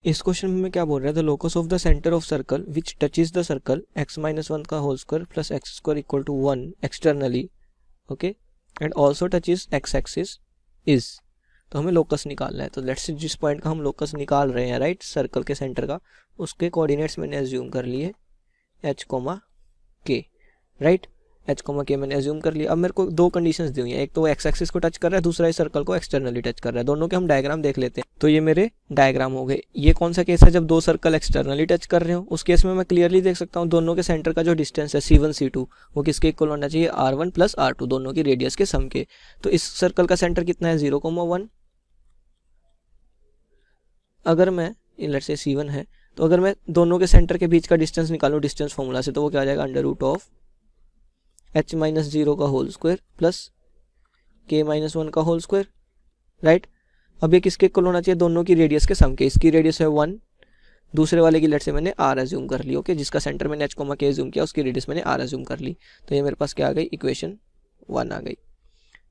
इस क्वेश्चन में क्या बोल रहा है, the locus of the centre of circle which touches the circle x minus 1 का whole square plus x square equal to 1 externally, okay, and also touches x axis is. तो हमें locus निकालना है। तो लेट्स से जिस point का हम locus निकाल रहे हैं, राइट, सर्कल के सेंटर का, उसके कोऑर्डिनेट्स मैंने एज्यूम कर लिए h, k, right, h, k मैंने एज्यूम कर लिया। अब मेरे को दो कंडीशंस दी हुई हैं, एक तो एक्स एक्सिस को टच कर रहा है, दूसरा इस सर्कल को एक्सटर्नली टच कर रहा है। दोनों के हम डायग्राम देख लेते हैं। तो ये मेरे डायग्राम हो गए। ये कौन सा केस है, जब दो सर्कल एक्सटर्नली टच कर रहे हो। उस केस में मैं क्लियरली देख सकता हूँ दोनों के सेंटर का जो डिस्टेंस है c1 c2 वो किसके इक्वल होना चाहिए, r1 प्लस r2, दोनों की रेडियस के सम के। तो इस सर्कल का सेंटर कितना है, 0,1। अगर मैं लेट्स से c1 है, तो अगर मैं दोनों के सेंटर के बीच का डिस्टेंस निकालूं डिस्टेंस फॉर्मूला से, तो वो क्या आ जाएगा, under root of h minus 0 का whole square plus k minus 1 का होल स्क्वायर, राइट। अब ये किसके इक्वल होना चाहिए, दोनों की रेडियस के सम के। इसकी रेडियस है 1, दूसरे वाले की लेट से मैंने r एज्यूम कर ली, ओके, जिसका सेंटर मैंने h, k एज्यूम किया, उसकी रेडियस मैंने r एज्यूम कर ली। तो ये मेरे पास क्या आ गई, इक्वेशन 1 आ गई।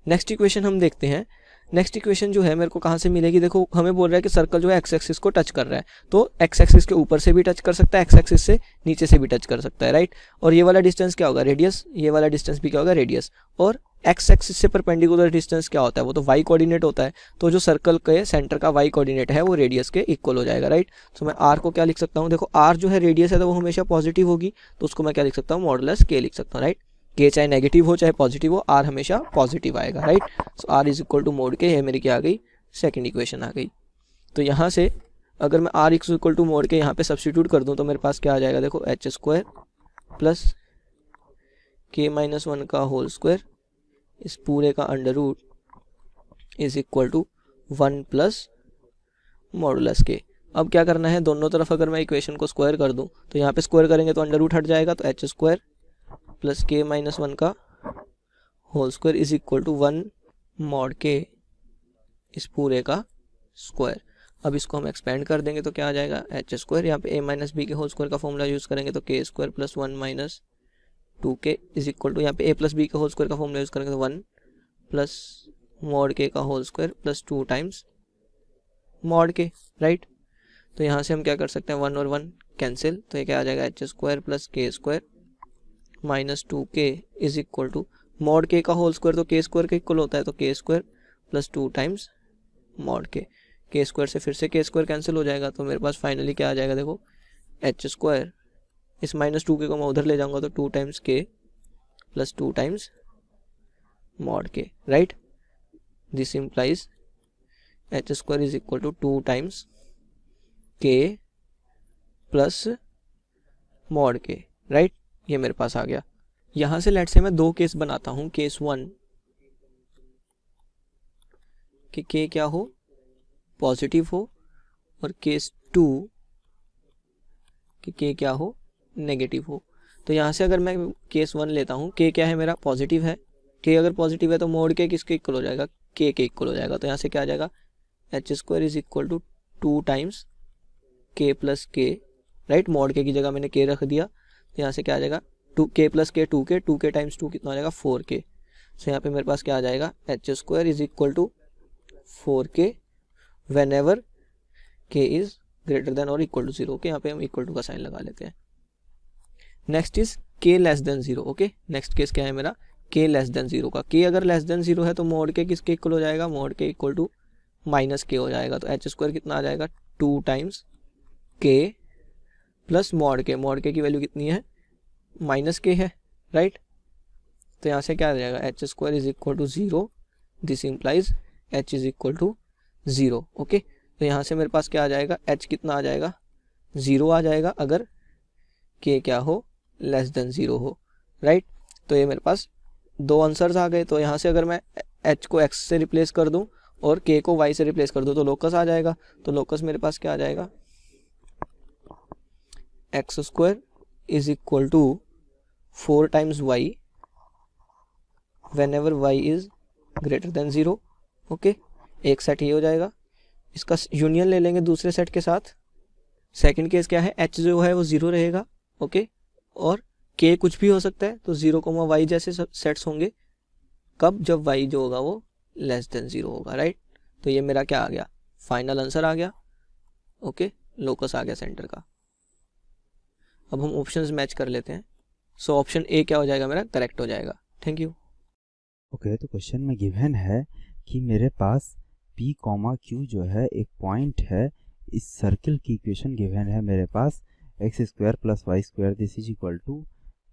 नेक्स्ट इक्वेशन हम देखते हैं। नेक्स्ट इक्वेशन जो है मेरे को कहाँ से मिलेगी, देखो हमें बोल रहा है कि सर्कल जो है एक्स एक्सिस को टच कर रहा है, तो एक्स एक्सिस के ऊपर से भी टच कर सकता है, एक्स एक्सिस से नीचे से भी टच कर सकता है, राइट। और ये वाला डिस्टेंस क्या होगा, रेडियस, ये वाला डिस्टेंस भी क्या होगा, रेडियस। और एक्स एक्सिस से परपेंडिकुलर डिस्टेंस क्या होता है, वो तो वाई कोऑर्डिनेट होता है। तो जो सर्कल के सेंटर का वाई कोऑर्डिनेट है वो रेडियस के इक्वल हो जाएगा, राइट। तो मैं आर को क्या लिख सकता हूँ, देखो आर जो है रेडियस है तो वो हमेशा पॉजिटिव होगी, तो उसको मैं क्या लिख सकता हूँ, मॉडुलस के लिख सकता हूँ, राइट। के चाहे नेगेटिव हो चाहे पॉजिटिव हो, आर हमेशा पॉजिटिव आएगा, right. So r is equal to mod k, ये मेरी क्या आ गई, सेकंड इक्वेशन आ गई। तो यहाँ से अगर मैं आर इक्वल टू मोड के यहाँ पे सब्स्टिट्यूट कर दूँ तो मेरे पास क्या आ जाएगा, देखो h square plus k minus 1 का होल स्क्वायर, इस पूरे का under root is equal to 1 plus modulus k. अब क्या करना है, दोनों तरफ अगर मैं इक्वेशन को स्क्वायर कर दूँ तो यहाँ पे स्क्वायर करेंगे तो अंडर रूट हट जाएगा, तो h square plus k minus 1 का whole square is equal to 1 mod k, इस पूरे का स्क्वायर। अब इसको हम एक्सपेंड कर देंगे तो क्या आ जाएगा, एच स्क्वायर, यहाँ पे a माइनस बी के होल स्क्वायर का फॉर्मूला यूज़ करेंगे तो k square plus 1 minus 2k is equal to, यहाँ पे a प्लस बी के होल स्क्वायर का फॉर्मूला यूज़ करेंगे तो 1 प्लस मॉड के का whole square plus 2 times mod k, right. तो यहाँ से हम क्या कर सकते हैं, 1 और 1 कैंसिल, तो ये क्या आ जाएगा, h square plus k square minus 2k is equal to mod k का होल स्क्वायर तो के स्क्वायर के इक्वल होता है, तो k square plus 2 times mod के स्क्वायर से फिर से के स्क्वायर कैंसिल हो जाएगा, तो मेरे पास फाइनली क्या आ जाएगा, देखो एच स्क्वायर, इस माइनस 2k को मैं उधर ले जाऊंगा तो 2 times k plus 2 times mod k, right. This implies h square is equal to 2 times k plus mod k, right. ये मेरे पास आ गया। यहाँ से लेट से मैं दो केस बनाता हूँ, केस 1 कि के क्या हो, पॉजिटिव हो, और केस 2 कि के क्या हो, नेगेटिव हो। तो यहाँ से अगर मैं केस 1 लेता हूँ, के क्या है मेरा, पॉजिटिव है। के अगर पॉजिटिव है तो मोड के किसके इक्वल हो जाएगा, के इक्वल हो जाएगा। तो यहाँ से क्या आ जाएगा, h square is equal to 2 times k plus k, right. Mod k की जगह मैंने के रख दिया, तो यहाँ से क्या आ जाएगा, 2k प्लस के 2k टाइम्स 2 कितना हो जाएगा, 4k। सो यहाँ पे मेरे पास क्या आ जाएगा, h square is equal to 4k whenever k is greater than और इक्वल टू 0, ओके। यहाँ पे हम इक्वल टू का साइन लगा लेते हैं। नेक्स्ट इज के less than 0, okay. Next case क्या है मेरा, के लेस देन 0 का। के अगर लेस देन 0 है तो मोड के किसके इक्वल हो जाएगा, मोड के इक्वल टू माइनस के हो जाएगा। तो एच स्क्वायर कितना आ जाएगा, 2 टाइम्स के प्लस मॉड के की वैल्यू कितनी है, माइनस के है, राइट। तो यहाँ से क्या आ जाएगा, h square is equal to 0, this implies h is equal to 0, okay. तो यहाँ से मेरे पास क्या आ जाएगा, एच कितना आ जाएगा, 0 आ जाएगा अगर के क्या हो, लेस देन 0 हो, राइट। तो ये मेरे पास दो आंसर्स आ गए। तो यहाँ से अगर मैं एच को एक्स से रिप्लेस कर दूँ और के को वाई से रिप्लेस कर दूँ तो लोकस आ जाएगा। तो लोकस मेरे पास क्या आ जाएगा, x square is equal to 4 times y whenever y is greater than 0, okay. एक सेट ये हो जाएगा, इसका यूनियन ले लेंगे दूसरे सेट के साथ। सेकंड केस क्या है, एच जो है वो 0 रहेगा, ओके, और के कुछ भी हो सकता है। तो 0, वाई जैसे सेट्स होंगे कब, जब वाई जो होगा वो लेस देन 0 होगा, राइट। तो ये मेरा क्या आ गया, फाइनल आंसर आ गया, ओके। लोकस आ गया सेंटर का। अब हम ऑप्शंस मैच कर लेते हैं। सो ऑप्शन ए क्या हो जाएगा मेरा, करेक्ट हो जाएगा। Thank you. ओके, तो क्वेश्चन में गिवन है कि मेरे पास p कॉमा q जो है एक पॉइंट है, इस सर्किल की इक्वेशन गिवन है मेरे पास x square plus y square this is equal to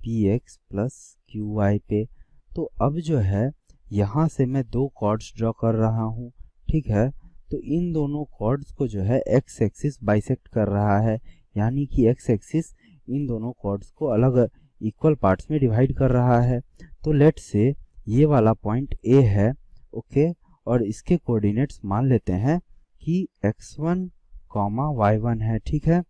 p x plus q y पे। तो अब जो है यहाँ से मैं दो कॉर्ड्स ड्रॉ कर रहा हूँ, ठीक है। तो इन दोनों कॉर्ड्स को जो है एक्स एक्सिस बाइसेक्ट कर रहा है, यानी कि एक्स एक्सिस इन दोनों कॉर्ड्स को अलग इक्वल पार्ट्स में डिवाइड कर रहा है। तो लेट से ये वाला पॉइंट ए है, ओके, और इसके कोऑर्डिनेट्स मान लेते हैं कि x1 कॉमा y1 है, ठीक है।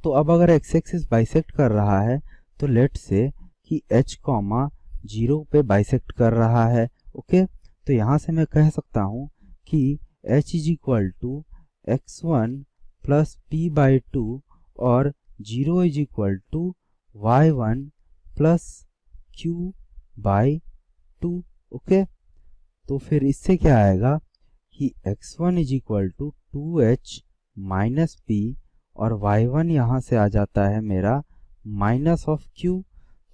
तो अब अगर x एक्सिस बाइसेक्ट कर रहा है तो लेट से कि h कॉमा 0 पे बाइसेक्ट कर रहा है, ओके। तो यहाँ से मैं कह सकता हूँ कि h is equal to x1 plus p by 2 और 0 is equal to y1 plus q by 2, okay. तो फिर इससे क्या आएगा कि x1 is equal to 2h minus p और y1 यहाँ से आ जाता है मेरा माइनस ऑफ q।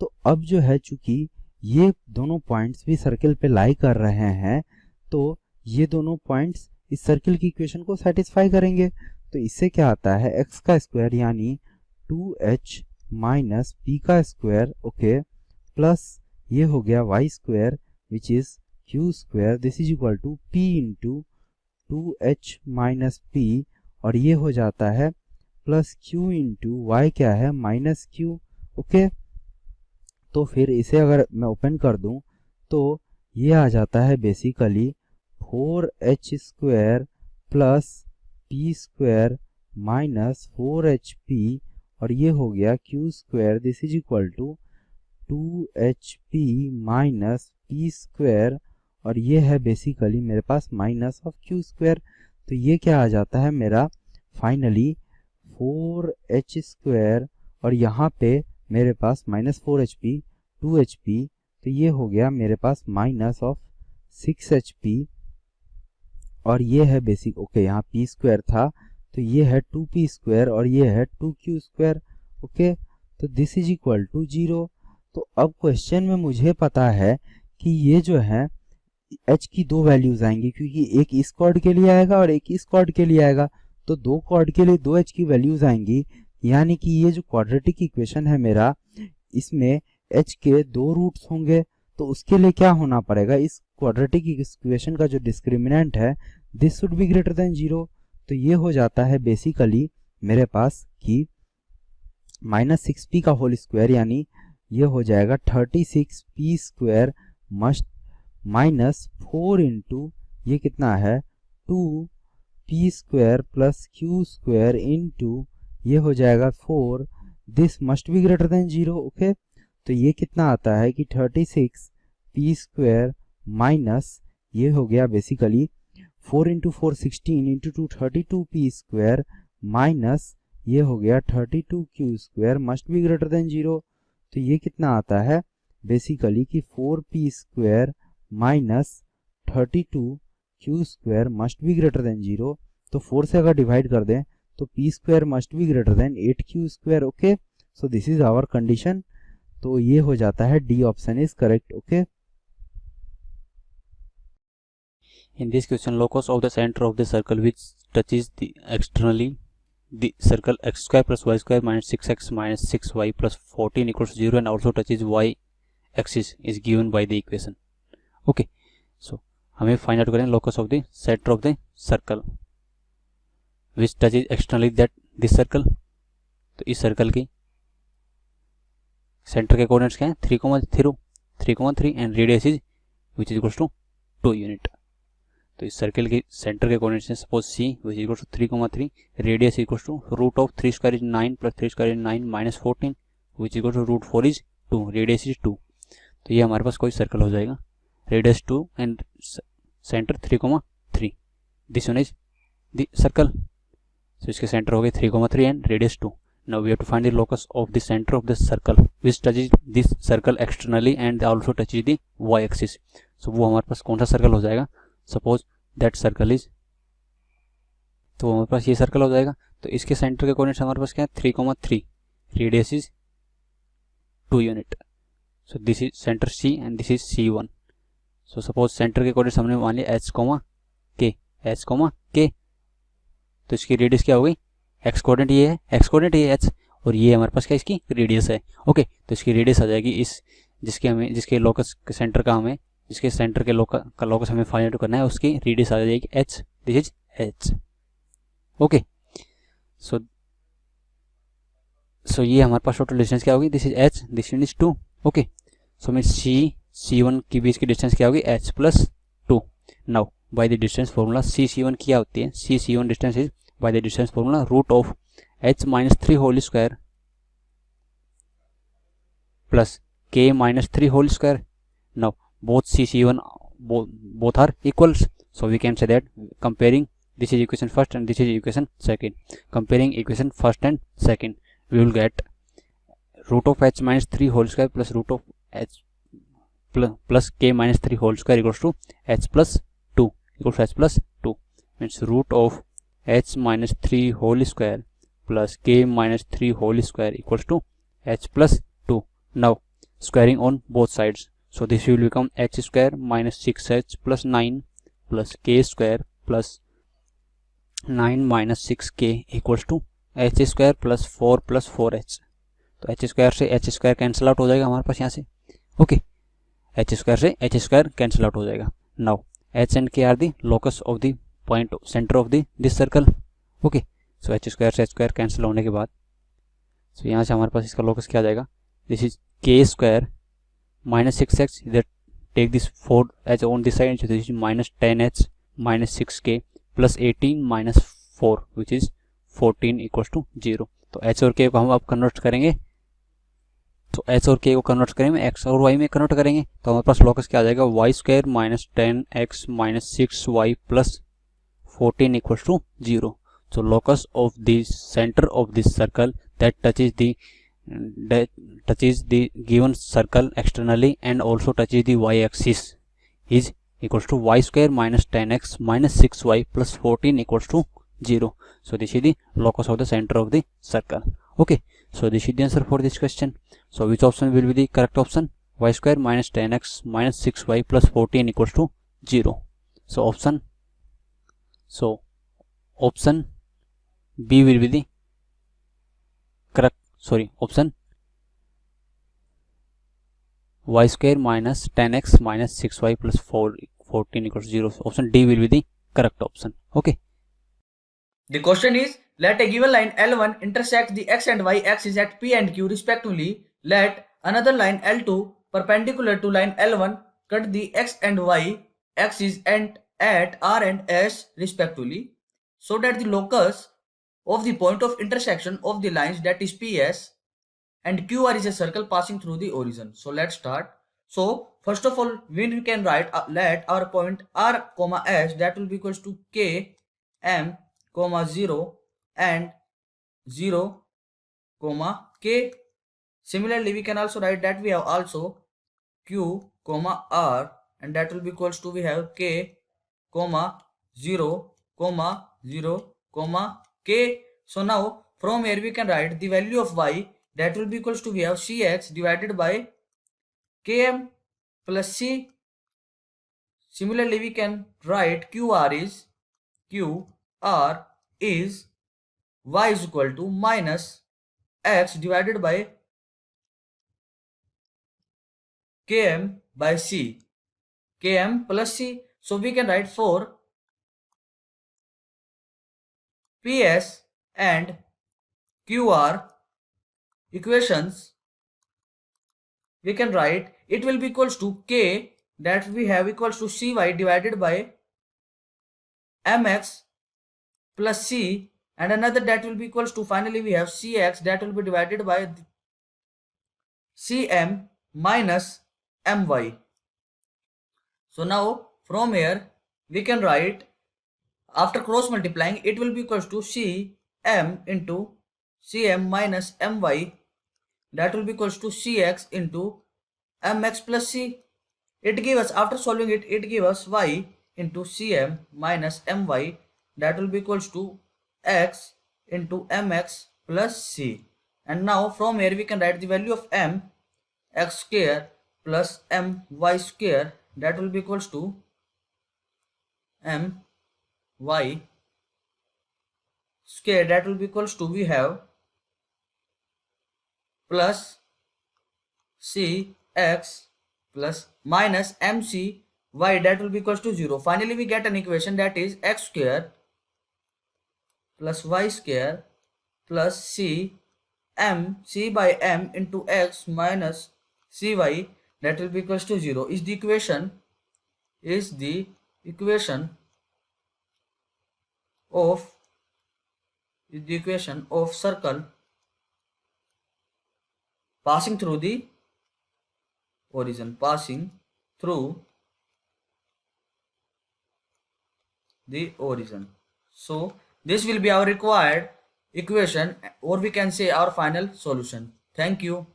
तो अब जो है चूंकि ये दोनों पॉइंट्स भी सर्किल पे लाई कर रहे हैं, तो ये दोनों पॉइंट्स इस सर्किल की इक्वेशन को सेटिस्फाई करेंगे। तो इससे क्या आता है x का स्क्वायर यानी 2h माइनस पी का स्क्वायर, ओके, प्लस ये हो गया y square which is q square this is equal to p into 2h minus p और ये हो जाता है प्लस q इंटू वाई क्या है माइनस q, ओके। तो फिर इसे अगर मैं ओपन कर दूं तो ये आ जाता है basically 4h square plus p square minus 4hp और ये हो गया q square this is equal to 2hp minus p square और ये है बेसिकली मेरे पास माइनस ऑफ q स्क्वायर। तो ये क्या आ जाता है मेरा फाइनली 4h स्क्वायर और यहाँ पे मेरे पास माइनस 4hp 2hp, तो ये हो गया मेरे पास माइनस ऑफ 6hp और ये है बेसिक, ओके, यहाँ p स्क्वायर था तो ये है 2p स्क्वायर और ये है 2q स्क्वायर, ओके। तो दिस इज इक्वल टू 0। तो अब क्वेश्चन में मुझे पता है कि ये जो है h की दो वैल्यूज आएंगी, क्योंकि एक इस कॉर्ड के लिए आएगा और एक इस कॉर्ड के लिए आएगा। तो दो कॉर्ड के लिए दो h की वैल्यूज आएंगी, यानी कि ये जो क्वाड्रेटिक इक्वेशन है मेरा, इसमें h के दो रूट्स होंगे। तो उसके लिए क्या होना पड़ेगा, इस क्वाड्रेटिक इक्वेशन का जो डिस्क्रिमिनेंट है this should be greater than 0। तो ये हो जाता है बेसिकली मेरे पास कि माइनस 6p का होल स्क्वायर यानी ये हो जाएगा 36p square must minus 4 into ये कितना है 2p square plus q square into ये हो जाएगा 4, this must be greater than 0, okay. तो ये कितना आता है कि 36p स्क्वायर माइनस ये हो गया basically 4 into 4 16 into 2 32p square minus ये हो गया 32q square must be greater than 0। तो ये कितना आता है बेसिकली कि 4p square minus 32q square must be greater than 0। तो 4 से अगर डिवाइड कर दें तो p square must be greater than 8q square, okay. So this is our condition. तो ये हो जाता है D option is correct, okay. In this question, locus of the center of the circle which touches the externally the circle x square plus y square minus 6x minus 6y plus 14 equals 0 and also touches y axis is given by the equation. Okay, so हमें find out करें locus of the center of the circle which touches externally that this circle. तो इस circle की centre के coordinates क्या हैं 3,3 and radius is which is equals to 2 unit. तो इस सर्कल के सेंटर के कोऑर्डिनेट्स हैं suppose c which is equals to 3,3, radius equals to root of 3 square is 9 plus 3 square is 9 minus 14 which is equals to root 4 is 2, radius is 2। तो ये हमारे पास कोई सर्कल हो जाएगा, radius 2 and centre 3,3, this one is the circle. तो इसके centre हो गए 3,3 and radius 2। Now we have to find the locus of the center of the circle which touches this circle externally and also touches the y axis. So वो हमारे पास कौन सा circle हो जाएगा, suppose that circle is तो हमारे पास ये circle हो जाएगा। तो इसके सेंटर के कोऑर्डिनेट्स हमारे पास क्या है 3,3, radius is 2 unit. So this is centre C and this is C1। So suppose centre के कोऑर्डिनेट्स हमने मान लिया H, K, तो इसकी रेडियस क्या हो गई, x कोऑर्डिनेट ये है, H, और ये हमारे पास क्या इसकी रेडियस है। ओके, तो इसकी रेडियस आ जाएगी इस जिसके लोकस के सेंटर का हमें जिसके सेंटर के लोकस हमें फाइंड आउट करना है, उसकी रेडियस आ जाएगी h, this is h। Okay, so ये हमारे पास टोटल डिस्टेंस क्या होगी, this is h, this is 2। Okay, so mean C1 के बीच की डिस्टेंस क्या होगी h + 2। Now by the distance formula C1 क्या होती है, C1 distance is by the distance formula √h - 3 whole square plus k - 3 whole square. Now both C1 both are equals, so we can say that comparing this is equation first and this is equation second, comparing equation first and second, we will get √h - 3 whole square plus √h plus k - 3 whole square equals to h + 2 means √h - 3 whole square plus k - 3 whole square equals to h + 2. Now squaring on both sides, so this will become h square minus 6h plus 9 plus k square plus 9 minus 6k equals to h square plus 4 plus 4h। तो h square से h square cancel out हो जाएगा हमारे पास यहाँ से। ओके, h square से h स्क्वायर कैंसिल आउट हो जाएगा। Now h and k are the locus of the point centre of the this circle. Okay, so h square से h स्क्वायर कैंसिल होने के बाद सो यहाँ से हमारे पास इसका लोकस क्या आ जाएगा, this is k square minus 6h, इधर take this 4h on this side, so this is minus 10h minus 6k plus 18 minus 4 which is 14 equals to 0। तो h और k को हम अब कन्वर्ट करेंगे, तो h और k को कन्वर्ट करेंगे x और y में कन्वर्ट करेंगे, तो हमारे पास लॉकस क्या आ जाएगा y square minus 10x minus 6y plus 14 equals to 0। So locus of the center of this circle that touches the given circle externally and also touches the y-axis is equals to y square minus 10x minus 6y plus 14 equals to 0. So this is the locus of the center of the circle. Okay, so this is the answer for this question. So which option will be the correct option? Y square minus 10x minus 6y plus 14 equals to 0. So option B will be the correct, option y square minus 10x minus 6y plus 14 equals 0. Option D will be the correct option. Okay. The question is, let a given line L1 intersect the x and y axis at P and Q respectively. Let another line L2 perpendicular to line L1 cut the x and y axis and at R and S respectively, so that the locus of the point of intersection of the lines, that is PS and QR, is a circle passing through the origin. So let's start. So first of all, we can write let our point R, S, that will be equals to K, M, 0 and 0, K. Similarly, we can also write that we have also Q, R, and that will be equals to we have K, 0, 0, K. So now from here we can write the value of y, that will be equals to we have Cx divided by Km plus C. Similarly, we can write QR is y is equal to minus x divided by Km by C, Km plus C. So we can write for PS and QR equations, we can write it will be equals to K, that we have equals to Cy divided by Mx plus C, and another that will be equals to, finally we have Cx, that will be divided by Cm minus My. So now from here we can write, after cross multiplying, it will be equals to Cm into Cm minus My, that will be equals to Cx into Mx plus C. It gives us, after solving it, it gives us y into Cm minus My, that will be equals to x into mx plus c. And now from here we can write the value of m x square plus my square, that will be equals to my square, that will be equals to, we have plus c x plus minus mc y, that will be equals to 0. Finally we get an equation that is x square plus y square plus c by m into x minus cy, that will be equals to 0. Is the equation of circle passing through the origin, So this will be our required equation, or we can say our final solution. Thank you.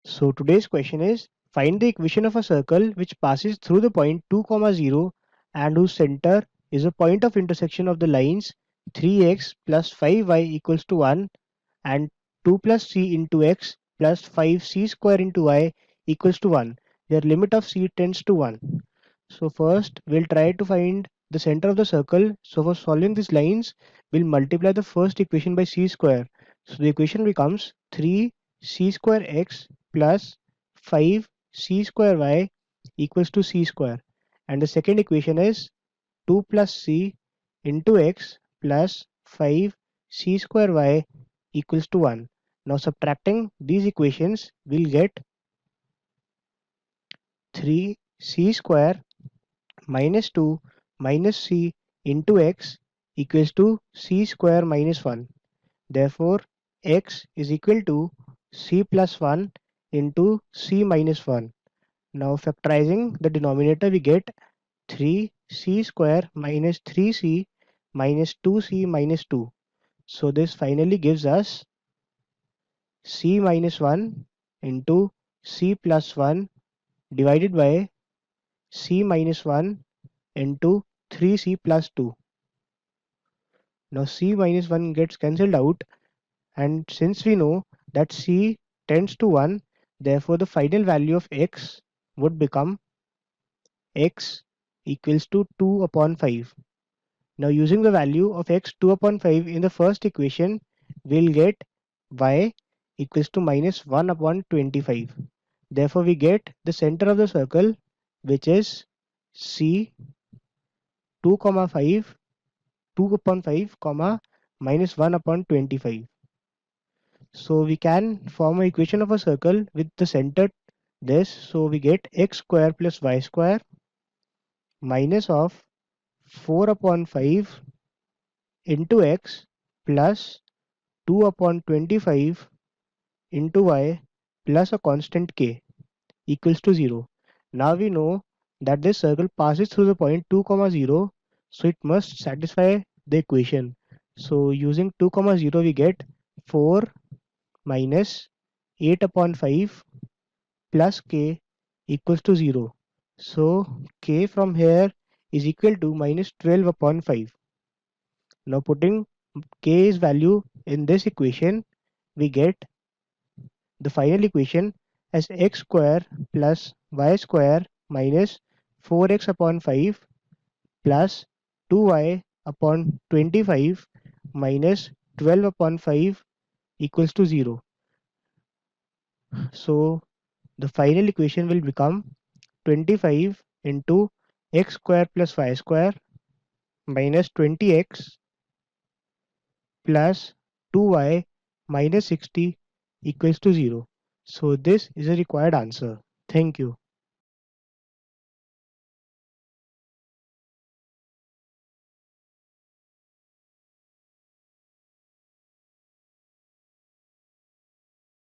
So today's question is, find the equation of a circle which passes through the point 2, 0 and whose center is a point of intersection of the lines 3x plus 5y equals to 1 and 2 plus c into x plus 5c square into y equals to 1. Their limit of c tends to 1. So first we'll try to find the center of the circle. So for solving these lines, we'll multiply the first equation by c square. So the equation becomes 3c square x plus 5c square y equals to c square. And the second equation is 2 plus c into x plus 5c square y equals to 1. Now subtracting these equations, we'll get 3c square minus 2 minus c into x equals to c square minus 1. Therefore, x is equal to c plus 1 into c minus 1. Now factorizing the denominator, we get 3c square minus 3c minus 2c minus 2. So this finally gives us c minus 1 into c plus 1 divided by c minus 1 into 3c plus 2. Now c minus 1 gets cancelled out, and since we know that c tends to 1, therefore the final value of x would become x equals to 2 upon 5. Now using the value of x 2 upon 5 in the first equation, we'll get y equals to minus 1 upon 25. Therefore we get the center of the circle, which is c 2 comma 5 2 upon 5 comma minus 1 upon 25. So we can form an equation of a circle with the center this. So we get x square plus y square minus of 4 upon 5 into x plus 2 upon 25 into y plus a constant k equals to 0. Now we know that this circle passes through the point 2, 0, so it must satisfy the equation. So using 2, 0, we get 4 minus 8 upon 5 plus k equals to 0. So k from here is equal to minus 12 upon 5. Now putting k's value in this equation, we get the final equation as x square plus y square minus 4x upon 5 plus 2y upon 25 minus 12 upon 5 equals to 0. So the final equation will become 25 into x square plus y square minus 20x plus 2y minus 60 equals to 0. So this is a required answer. Thank you.